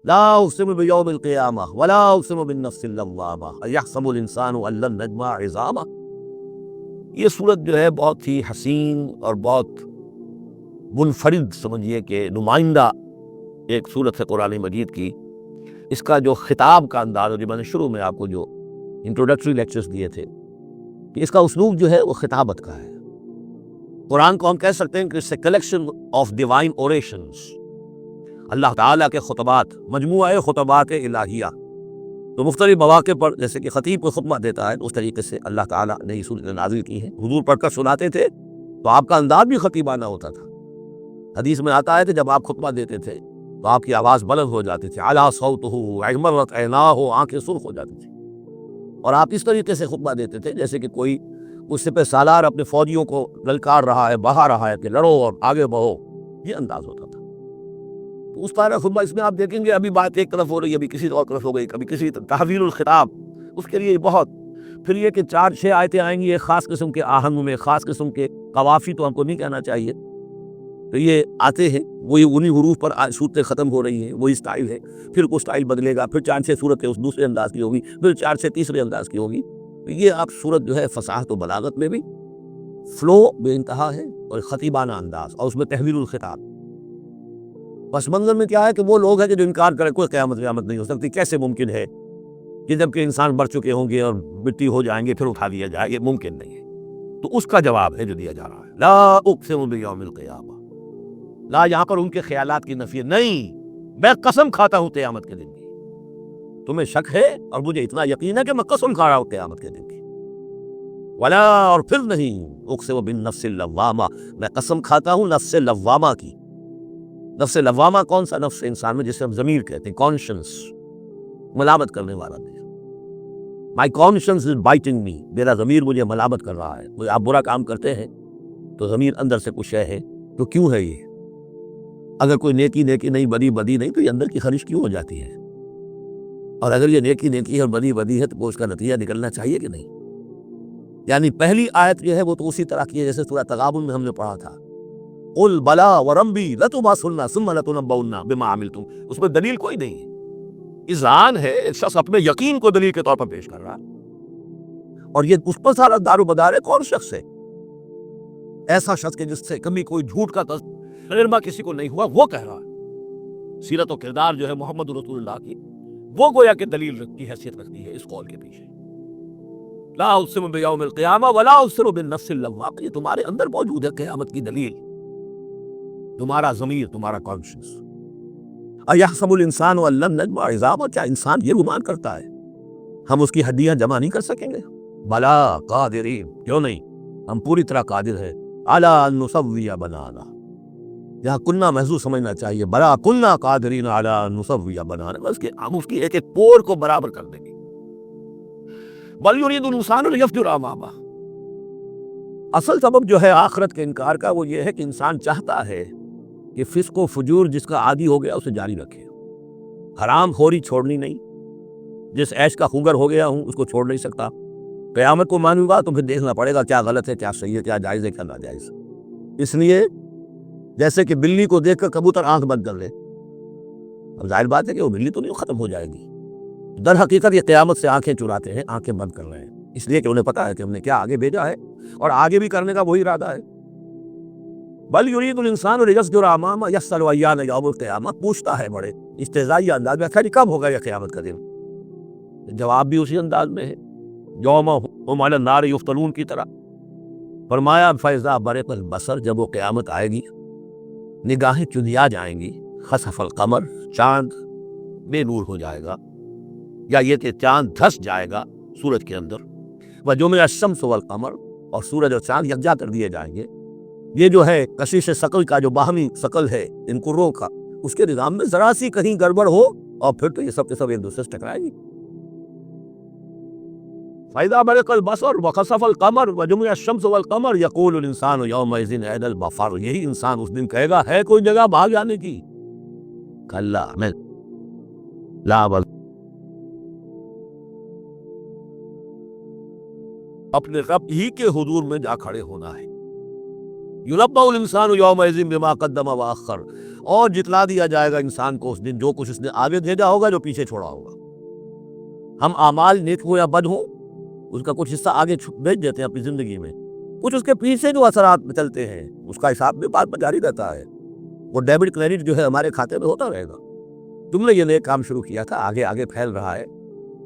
لا اقسم بیوم القیامہ ولا اقسم بالنفس اللوامہ ایحسب الانسان ان لن نجمع عظامہ۔ یہ صورت جو ہے بہت ہی حسین اور بہت منفرد سمجھیے کہ نمائندہ ایک صورت ہے قرآن مجید کی۔ اس کا جو خطاب کا انداز، جو میں نے شروع میں آپ کو جو انٹروڈکٹری لیکچرز دیے تھے، کہ اس کا اسلوب جو ہے وہ خطابت کا ہے۔ قرآن کو ہم کہہ سکتے ہیں کہ it's a collection of divine orations, اللہ تعالیٰ کے خطبات، مجموعہ خطبات الہیہ۔ تو مختلف مواقع پر جیسے کہ خطیب کو خطبہ دیتا ہے، اس طریقے سے اللہ تعالیٰ نے یہ صورت نازل کی ہے۔ حضور پڑھ کر سناتے تھے تو آپ کا انداز بھی خطیبانہ ہوتا تھا۔ حدیث میں آتا ہے کہ جب آپ خطبہ دیتے تھے تو آپ کی آواز بلند ہو جاتی تھی، اعلیٰ صوتہ احمرت عیناہ، آنکھیں سرخ ہو جاتی تھی، اور آپ اس طریقے سے خطبہ دیتے تھے جیسے کہ کوئی اس سپہ سالار اپنے فوجیوں کو للکار رہا ہے، بہا رہا ہے کہ لڑو اور آگے بڑھو، یہ انداز ہوتا تھا۔ تو اس طرح خطبہ، اس میں آپ دیکھیں گے ابھی بات ایک طرف ہو رہی ہے، ابھی کسی اور طرف ہو گئی، کبھی کسی تحویل الخطاب، اس کے لیے بہت، پھر یہ کہ 4-6 آیتیں آئیں گی ایک خاص قسم کے آہنگ میں، خاص قسم کے قوافی تو ہم کو نہیں کہنا چاہیے، تو یہ آتے ہیں، وہی انہی حروف پر صورتیں ختم ہو رہی ہیں، وہی سٹائل ہے، پھر کوئی سٹائل بدلے گا، پھر 4-6 صورتیں اس دوسرے انداز کی ہوگی، پھر 4 سے تیسرے انداز کی ہوگی۔ تو یہ آپ صورت جو ہے فصاحت و بلاغت میں بھی فلو بے انتہا ہے، اور خطیبانہ انداز، اور اس میں تحویل الخطاب۔ پس منظر میں کیا ہے کہ وہ لوگ ہیں کہ جو انکار کریں کوئی قیامت نہیں ہو سکتی، کیسے ممکن ہے کہ جب کہ انسان مر چکے ہوں گے اور مٹی ہو جائیں گے پھر اٹھا دیا جائے، یہ ممکن نہیں ہے۔ تو اس کا جواب ہے جو دیا جا رہا ہے، لا اقسم بیوم القیامہ۔ لا یہاں پر ان کے خیالات کی نفی ہے، نہیں، میں قسم کھاتا ہوں قیامت کے دن کی۔ تمہیں شک ہے اور مجھے اتنا یقین ہے کہ میں قسم کھا رہا ہوں قیامت کے دن کی۔ ولا، اور پھر نہیں، اقسم بالنفس اللوامہ، میں قسم کھاتا ہوں نفس لوامہ کی۔ نفس لوامہ کون سا نفس انسان میں، جسے ہم ضمیر کہتے ہیں، کانشنس، ملامت کرنے والا نہیں۔ مائی کانشنس از بائٹنگ می، میرا ضمیر مجھے ملامت کر رہا ہے۔ کوئی آپ برا کام کرتے ہیں تو ضمیر اندر سے کچھ ہے تو کیوں ہے یہ؟ اگر کوئی نیکی نہیں، بدی نہیں، تو یہ اندر کی خرش کیوں ہو جاتی ہے؟ اور اگر یہ نیکی اور بدی ہے تو اس کا نتیجہ نکلنا چاہیے کہ نہیں؟ یعنی پہلی آیت جو ہے وہ تو اسی طرح کی ہے جیسے سورہ تغابن میں ہم نے پڑھا تھا، قل بلا وربی لتبعثن ثم لتنبؤن بما عملتم، اس میں دلیل کوئی نہیں ہے، اذعان ہے، ایک شخص اپنے یقین کو دلیل کے طور پر پیش کر رہا ہے، اور یہ اس پر سارا دار و مدار ہے۔ کون شخص ہے ایسا شخص کہ جس سے کبھی کوئی جھوٹ کا تجربہ کسی کو نہیں ہوا، وہ کہہ رہا ہے۔ سیرت و کردار جو ہے محمد رسول اللہ کی، وہ گویا کہ دلیل کی حیثیت رکھتی ہے اس قول کے پیچھے۔ لا اقسم بیوم القیامہ ولا اقسم بالنفس اللوامہ، یہ تمہارے اندر موجود ہے قیامت کی دلیل، تمہارا ضمیر، تمہارا کانشنس۔ ایحسب الانسان ان لن نجمع عظامہ، کیا انسان یہ گمان کرتا ہے ہم اس کی ہڈیاں جمع نہیں کر سکیں گے؟ بلا قادرین، کیوں نہیں، ہم پوری طرح قادر ہیں، علی ان نسوی بنانا، یہاں کننا محضوظ سمجھنا چاہیے، بلا کننا قادرین علی ان نسوی بنانا، بس کہ ہم اس کی ایک ایک پور کو برابر کر دیں گے۔ بل یرید الانسان لیفجر امامہ، اصل سبب جو ہے آخرت کے انکار کا وہ یہ ہے کہ انسان چاہتا ہے کہ فسق و فجور جس کا عادی ہو گیا اسے جاری رکھے، حرام خوری چھوڑنی نہیں، جس عیش کا خوگر ہو گیا ہوں اس کو چھوڑ نہیں سکتا، قیامت کو مانوں گا تو پھر دیکھنا پڑے گا کیا غلط ہے، کیا صحیح ہے، کیا جائز ہے، کیا ناجائز۔ اس لیے جیسے کہ بلی کو دیکھ کر کبوتر آنکھ بند کر لے، اب ظاہر بات ہے کہ وہ بلی تو نہیں ختم ہو جائے گی، در حقیقت یہ قیامت سے آنکھیں چراتے ہیں، آنکھیں بند کر رہے ہیں، اس لیے کہ انہیں پتا ہے کہ ہم نے کیا آگے بھیجا ہے اور آگے بھی کرنے کا وہی ارادہ ہے۔ بل یرید الانسان لیفجر امامہ یسأل ایان یوم القیامہ، پوچھتا ہے بڑے استہزائیہ انداز میں، خیر کب ہوگا یہ قیامت کا دن؟ جواب بھی اسی انداز میں ہے، یوم ہم علی النار یفتنون کی طرح۔ فرمایا فاذا برق البصر، جب وہ قیامت آئے گی، نگاہیں چندیا جائیں گی، خسف القمر، چاند بے نور ہو جائے گا، یا یہ کہ چاند دھس جائے گا سورج کے اندر، وجمع الشمس والقمر، اور سورج اور چاند یکجا کر دیے جائیں گے۔ یہ جو ہے کشش ثقل کا جو باہمی ثقل ہے ان کروں کا، اس کے نظام میں ذرا سی کہیں گڑبڑ ہو اور پھر تو یہ سب کے سب ایک دوسرے سے ٹکرائے گی۔ فَإِذَا بَرِقَ الْبَصَرُ وَخَسَفَ الْقَمَرُ وَجُمِعَ الشَّمْسُ وَالْقَمَرُ يَقُولُ الْإِنسَانُ يَوْمَئِذٍ أَيْنَ الْمَفَرُّ، یہی انسان اس دن کہے گا ہے کوئی جگہ بھاگ جانے کی؟ کلا میں لا بل، اپنے رب ہی کے حضور میں جا کھڑے ہونا ہے۔ یُنَبَّأُ الْإِنسَانُ یَوْمَئِذٍ بِمَا قَدَّمَ وَأَخَّرَ، اور جتلا دیا جائے گا انسان کو اس دن جو کچھ اس نے آگے بھیجا ہوگا، جو پیچھے چھوڑا ہوگا۔ ہم اعمال نیک ہو یا بد ہو، اس کا کچھ حصہ آگے بھیج دیتے ہیں اپنی زندگی میں، کچھ اس کے پیچھے جو اثرات چلتے ہیں اس کا حساب بھی بعد میں جاری رہتا ہے، وہ ڈیبٹ کریڈٹ جو ہے ہمارے کھاتے میں ہوتا رہے گا۔ تم نے یہ نیک کام شروع کیا تھا، آگے آگے پھیل رہا ہے،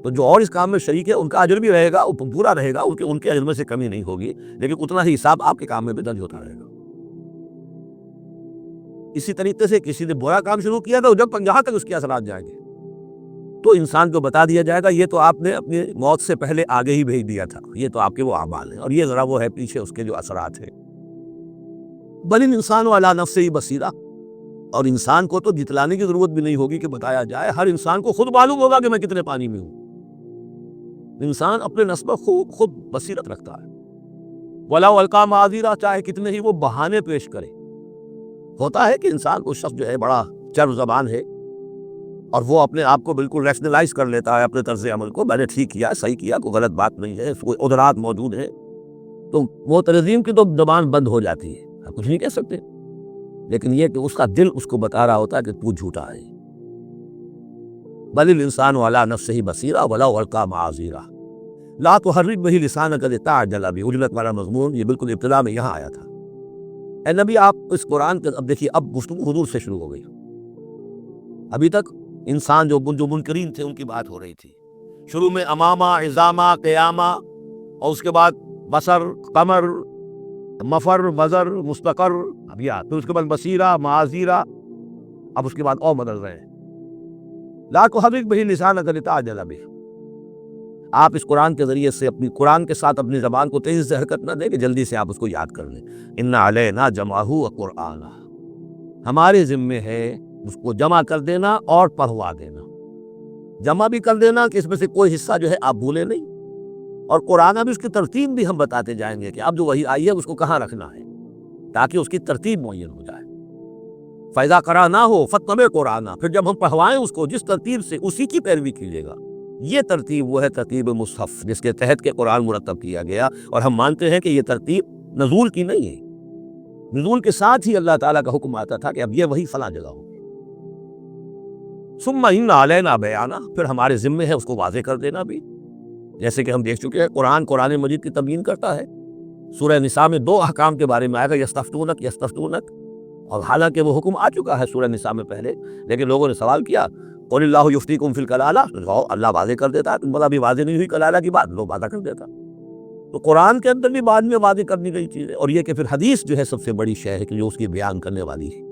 تو جو اور اس کام میں شریک ہے ان کا اجر بھی رہے گا، وہ پورا رہے گا، ان کے اجر میں سے کمی نہیں ہوگی، لیکن اتنا ہی حساب آپ کے کام میں بھی درج ہوتا رہے گا۔ اسی طریقے سے کسی نے برا کام شروع کیا تھا، جب جہاں تک اس کے اثرات جائیں گے تو انسان کو بتا دیا جائے گا یہ تو آپ نے اپنی موت سے پہلے آگے ہی بھیج دیا تھا، یہ تو آپ کے وہ اعمال ہیں، اور یہ ذرا وہ ہے پیچھے اس کے جو اثرات ہیں۔ بل الانسان علی نفسہ بصیرہ، اور انسان کو تو جتلانے کی ضرورت بھی نہیں ہوگی کہ بتایا جائے، ہر انسان کو خود معلوم ہوگا کہ میں کتنے پانی میں ہوں۔ انسان اپنے نفس پر خود بصیرت رکھتا ہے۔ وَلَوْ أَلْقَىٰ مَعَاذِيرَ، چاہے کتنے ہی وہ بہانے پیش کرے۔ ہوتا ہے کہ انسان کو شخص جو ہے بڑا چر زبان ہے اور وہ اپنے آپ کو بالکل ریشنلائز کر لیتا ہے اپنے طرز عمل کو، میں نے ٹھیک کیا، صحیح کیا، کوئی غلط بات نہیں ہے، کوئی عذرات موجود ہیں، تو وہ تنظیم کی تو زبان بند ہو جاتی ہے، آپ کچھ نہیں کہہ سکتے، لیکن یہ کہ اس کا دل اس کو بتا رہا ہوتا ہے کہ تو جھوٹا ہے۔ بل الانسان علی نفسہ بصیرہ ولو القیٰ معاذیرہ لا تحرک بہ لسانک لتعجل بہ، اجلت والا مضمون یہ بالکل ابتدا میں یہاں آیا تھا۔ اے نبی آپ اس قرآن کے، اب دیکھیے اب گفتگو حضور سے شروع ہو گئی، ابھی تک انسان جو منکرین تھے ان کی بات ہو رہی تھی، شروع میں امامہ، عظامہ، قیامہ، اور اس کے بعد بصر، قمر، مفر، مظر، مستقر، اب یہ پھر اس کے بعد بصیرہ، معاذیرہ، اب اس کے بعد اور بدل رہے ہیں۔ لا تحرک بہ لسانک لتعجل بہ، آپ اس قرآن کے ذریعے سے قرآن کے ساتھ اپنی زبان کو تیزی سے حرکت نہ دیں کہ جلدی سے آپ اس کو یاد کر لیں۔ ان علینا جمعہ وقرآنہ، ہمارے ذمے ہے اس کو جمع کر دینا اور پڑھوا دینا، جمع بھی کر دینا کہ اس میں سے کوئی حصہ جو ہے آپ بھولے نہیں، اور قرآن بھی اس کی ترتیب بھی ہم بتاتے جائیں گے کہ اب جو وہی آئی ہے اس کو کہاں رکھنا ہے، تاکہ اس کی ترتیب معین ہو جائے۔ فَإِذَا قَرَأْنَاهُ فَاتَّبِعْ قُرْآنَهُ، پھر جب ہم پڑھوائیں اس کو جس ترتیب سے، اسی کی پیروی کیجیے گا۔ یہ ترتیب وہ ہے ترتیب مصحف جس کے تحت کے قرآن مرتب کیا گیا، اور ہم مانتے ہیں کہ یہ ترتیب نزول کی نہیں ہے، نزول کے ساتھ ہی اللہ تعالیٰ کا حکم آتا تھا کہ اب یہ وہی فلاں جگہ ہو۔ ثم ان علینا بیانہ، پھر ہمارے ذمے ہے اس کو واضح کر دینا بھی، جیسے کہ ہم دیکھ چکے ہیں قرآن مجید کی تبیین کرتا ہے۔ سورہ نساء میں 2 احکام کے بارے میں آئے گا، یستفتونک، اور حالانکہ وہ حکم آ چکا ہے سورہ نساء میں پہلے، لیکن لوگوں نے سوال کیا، قل اللہ یفتیکم فی الکلالہ، اللہ واضح کر دیتا ہے، تم بلا بھی واضح نہیں ہوئی کلالہ کی بات، لوگ واضح کر دیتا۔ تو قرآن کے اندر بھی بعد میں واضح کرنی گئی چیز ہے، اور یہ کہ پھر حدیث جو ہے سب سے بڑی شے ہے کہ جو اس کی بیان کرنے والی ہے۔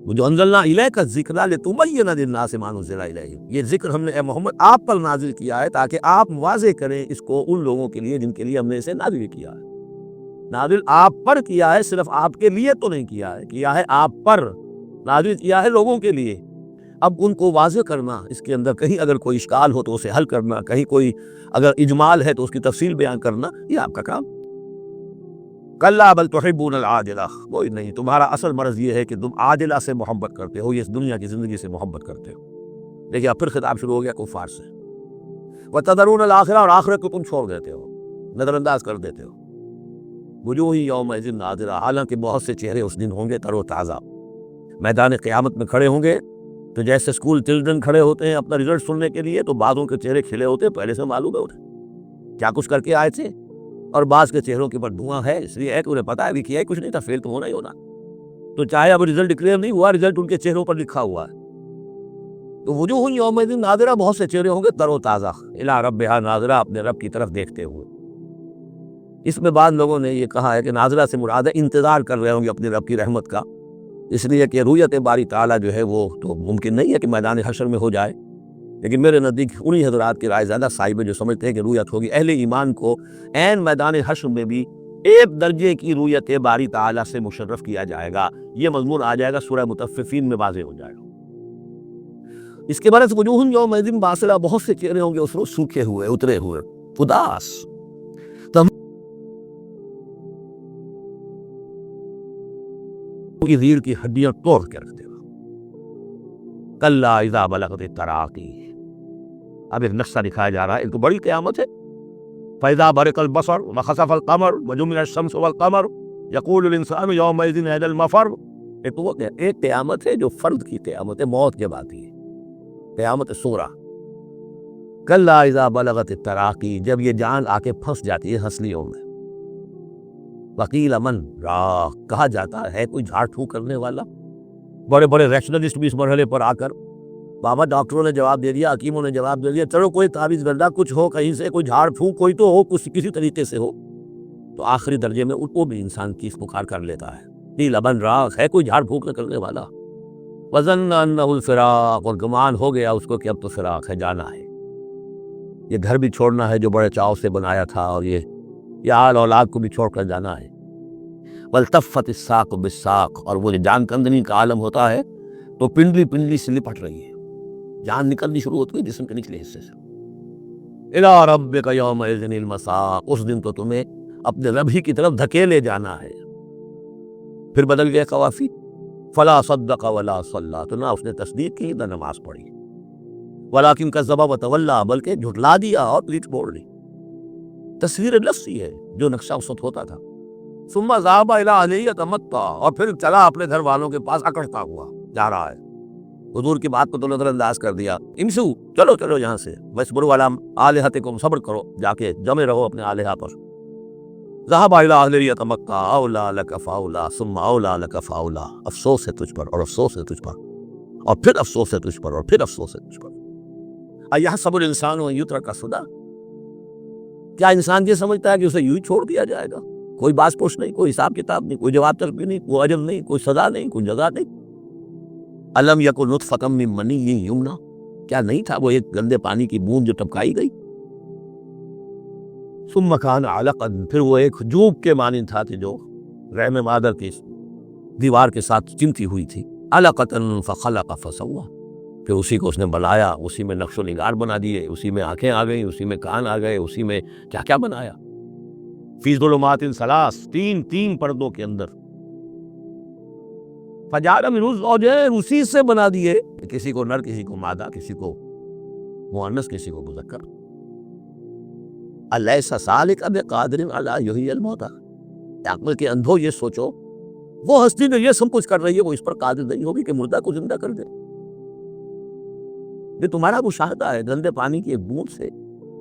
وہ جو انزلنا الیک الذکر لتبین للناس ما نزل الیہم، یہ ذکر ہم نے اے محمد آپ پر نازل کیا ہے تاکہ آپ واضح کریں اس کو ان لوگوں کے لیے جن کے لیے ہم نے اسے نازل کیا ہے۔ نازل آپ پر کیا ہے، صرف آپ کے لیے تو نہیں کیا ہے آپ پر، نازل کیا ہے لوگوں کے لیے۔ اب ان کو واضح کرنا، اس کے اندر کہیں اگر کوئی اشکال ہو تو اسے حل کرنا، کہیں کوئی اگر اجمال ہے تو اس کی تفصیل بیان کرنا، یہ آپ کا کام۔ کلا بل تحبون العاجلہ، کوئی نہیں، تمہارا اصل مرض یہ ہے کہ تم عاجلہ سے محبت کرتے ہو، یہ اس دنیا کی زندگی سے محبت کرتے ہو۔ لیکن اب پھر خطاب شروع ہو گیا کفار سے، وتذرون الآخرہ، اور آخرت کو تم چھوڑ دیتے ہو، نظر انداز کر دیتے ہو۔ وجوہ یومئذ ناظرہ، حالانکہ بہت سے چہرے اس دن ہوں گے تر و تازہ، میدان قیامت میں کھڑے ہوں گے تو جیسے اسکول چلڈرن کھڑے ہوتے ہیں اپنا رزلٹ سننے کے لیے، تو بعضوں کے چہرے کھلے ہوتے ہیں، پہلے سے معلوم ہے انہیں کیا کچھ کر کے آئے تھے، اور بعض کے چہروں کے پر دھواں ہے، اس لیے ہے کہ انہیں پتا ہے بھی کیا کچھ نہیں تھا، فیل تو ہونا ہی ہونا، تو چاہے اب رزلٹ ڈکلیئر نہیں ہوا، رزلٹ ان کے چہروں پر لکھا ہوا ہے۔ تو وجوہ یومئذ ناظرہ، بہت سے چہرے ہوں گے تر و تازہ، الی ربہا ناظرہ، اپنے رب کی طرف دیکھتے ہوئے۔ اس میں بعض لوگوں نے یہ کہا ہے کہ ناظرہ سے مراد ہے انتظار کر رہے ہوں گے اپنے رب کی رحمت کا، اس لیے کہ رؤیت باری تعالیٰ جو ہے وہ تو ممکن نہیں ہے کہ میدان حشر میں ہو جائے، لیکن میرے نزدیک انہی حضرات کی رائے زیادہ صائب ہے جو سمجھتے ہیں کہ رؤیت ہوگی۔ اہل ایمان کو عین میدان حشر میں بھی ایک درجے کی رؤیت باری تعالیٰ سے مشرف کیا جائے گا، یہ مضمون آ جائے گا سورہ مطففین میں واضح ہو جائے گا۔ اس کے بعد وجوہ یومئذ باسرہ، بہت سے چہرے ہوں گے اس روز سوکھے ہوئے، اترے ہوئے، اداس، کی ریڑھ کی ہڈیاں توڑ کے رکھ دے گا۔ کلا اذا بلغت التراقی، اب ایک نقشہ دکھایا جا رہا ہے، ایک تو بڑی قیامت ہے فَإِذَا بَرِقَ الْبَصَرُ وَخَسَفَ الْقَمَرُ وَجُمِعَ الشَّمْسُ وَالْقَمَرُ يَقُولُ الْإِنسَانُ يَوْمَئِذٍ أَيْنَ الْمَفَرُّ۔ ایک قیامت ہے جو فرد کی قیامت ہے، موت کے بعد ہی قیامت صغریٰ۔ کَلَّا اِذَا بَلَغَتِ التَّرَاقِی، جب یہ جان آ کے پھنس جاتی ہے ہنسلیوں میں۔ وَقِیلَ مَنْ رَاقٍ، کہا جاتا ہے کوئی جھاڑ پھونک کرنے والا۔ بڑے بڑے ریشنلسٹ بھی اس مرحلے پر آ کر، بابا ڈاکٹروں نے جواب دے دیا، حکیموں نے جواب دے دیا، چلو کوئی تعویذ گردہ کچھ ہو، کہیں سے کوئی جھاڑ پھونک کوئی تو ہو، کسی طریقے سے ہو، تو آخری درجے میں وہ بھی انسان کی پکار کر لیتا ہے۔ قیل من راق، ہے کوئی جھاڑ پھونک کرنے والا۔ وظن انہ الفراق، اور گمان ہو گیا اس کو کہ اب تو فراق ہے، جانا ہے، یہ گھر بھی چھوڑنا ہے جو بڑے چاؤ سے بنایا تھا، اور یہ آل اولاد کو بھی چھوڑ کر جانا ہے۔ والتفت الساق بالساق، اور وہ جان کندنی کا عالم ہوتا ہے تو پنڈلی پنڈلی سے لپٹ رہی ہے، جان نکلنی شروع ہوتی ہے جسم کے نچلے حصے سے۔ الی ربک یومئذ المساق، اس دن تو تمہیں اپنے رب ہی کی طرف دھکیلے جانا ہے۔ پھر بدل گئے قوافی، فلا صدق ولا صلی، تو نہ اس نے تصدیق کی نہ نماز پڑھی، ولکن کذب وتولی، بلکہ جھٹلا دیا اور پیٹھ موڑ لی۔ تصویر لفظی ہے جو نقشہ اس وقت ہوتا تھا۔ ثم ذهب الى اهله يتمتع، اور پھر چلا اپنے گھر والوں کے پاس اکڑتا ہوا جا رہا ہے۔ حضور کی بات کو تو نظر انداز کر دیا، امشو، چلو چلو یہاں سے، وَاصْبِرُوا عَلَىٰ آلِهَتِكُمْ، صبر کرو، جا کے جمے رہو اپنے آلہہ پر۔ ذهب الى اهله يتمتع اولى لك فاولى ثم اولى لك فاولى، افسوس ہے تجھ پر اور افسوس ہے تجھ پر، اور پھر افسوس ہے تجھ پر اور پھر افسوس ہے تجھ پر۔ اَيَحْسَبُ الْإِنسَانُ أَن يُتْرَكَ سُدًى، کیا انسان یہ سمجھتا ہے کہ اسے یوں ہی چھوڑ دیا جائے گا؟ کوئی باز پوچھ نہیں، کوئی حساب کتاب نہیں، کوئی جواب طلبی نہیں، کوئی اجر نہیں، کوئی سزا نہیں، کوئی جزا نہیں۔ الم یکن نطفۃ من منی یمنی، کیا نہیں تھا وہ ایک گندے پانی کی بوند جو ٹپکائی گئی؟ ثم کان علقا، پھر وہ ایک جوک کے مانند تھا کہ جو رحم مادر کی دیوار کے ساتھ چمٹی ہوئی تھی۔ علقۃ فخلق فسوی، پھر اسی کو اس نے بنایا، اسی میں نقش و نگار بنا دیے، اسی میں آنکھیں آ گئیں، اسی میں کان آ گئے، اسی میں کیا کیا بنایا۔ فی ظلمات ثلاث، تین پردوں کے اندر۔ فجعل منہ الزوجین، اسی سے بنا دیے، کسی کو نر، کسی کو مادہ، کسی کو مؤنث، کسی کو مذکر۔ الیس ذلک بقادر علی ان یحیی الموتیٰ، عقل کے اندھو یہ سوچو، وہ ہستی جو یہ سب کچھ کر رہی ہے وہ اس پر قادر نہیں ہوگی کہ مردہ کو زندہ کر دے؟ یہ تمہارا مشاہدہ ہے گندے پانی کی ایک بوند سے۔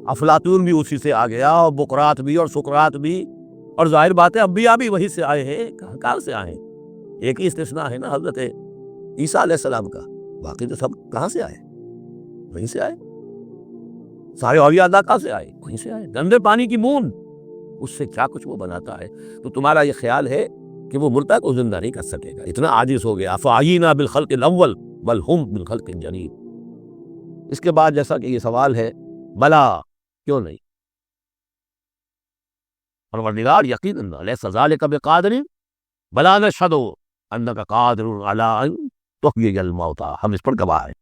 افلاطون بھی اسی سے آ گیا، اور بقرات بھی، اور سقراط بھی، اور ظاہر بات ہے انبیاء بھی وہی سے آئے ہیں۔ کہاں سے آئے ہیں؟ ایک ہی استثناء ہے نا حضرت عیسیٰ علیہ السلام کا، باقی تو سب کہاں سے آئے؟ وہیں سے آئے۔ سارے اولیاء اللہ کہاں سے آئے؟ وہیں سے آئے۔ گندے پانی کی بوند، اس سے کیا کچھ وہ بناتا ہے۔ تو تمہارا یہ خیال ہے کہ وہ مردہ کو زندہ نہیں کر سکے گا، اتنا عاجز ہو گیا۔ افعینا بالخلق الاول بل ہم بالخلق جدید۔ اس کے بعد جیسا کہ یہ سوال ہے، بلا، کیوں نہیں؟ پروردگار یقیناً لیس ذلک بقادر بلا نشہد انک قادر علی ان تحیی الموتیٰ، ہم اس پر گواہ ہیں۔